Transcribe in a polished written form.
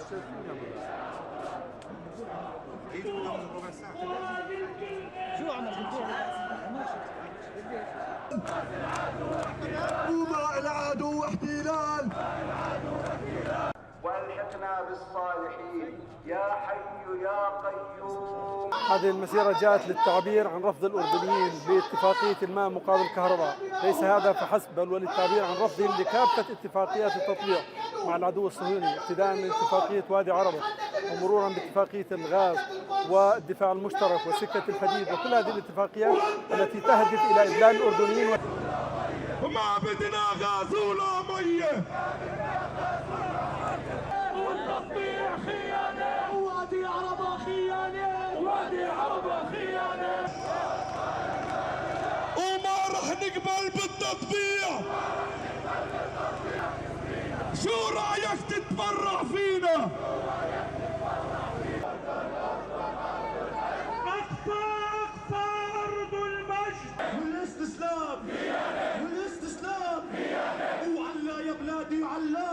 شو عمل وضع العدو احتلال والحقنا بالصالحين يا حي يا قيوم. هذه المسيرة جاءت للتعبير عن رفض الأردنيين لاتفاقية الماء مقابل الكهرباء، ليس هذا فحسب بل وللتعبير عن رفضهم لكافة اتفاقيات التطبيع مع العدو الصهيوني، ابتداء من اتفاقية وادي عربة ومرورا باتفاقية الغاز والدفاع المشترك وسكة الحديد وكل هذه الاتفاقيات التي تهدف إلى إذلال الأردنيين. ما بدنا غاز ولا مية، والتطبيع خيانة، وادي عربة خيانة، وادي عربة خيانة، وما رح نقبل بالتطبيع. شو رأيك تتبرع فينا؟ أقصى أرض المجد والاستسلام، والاستسلام، وعلا يا بلادي، علا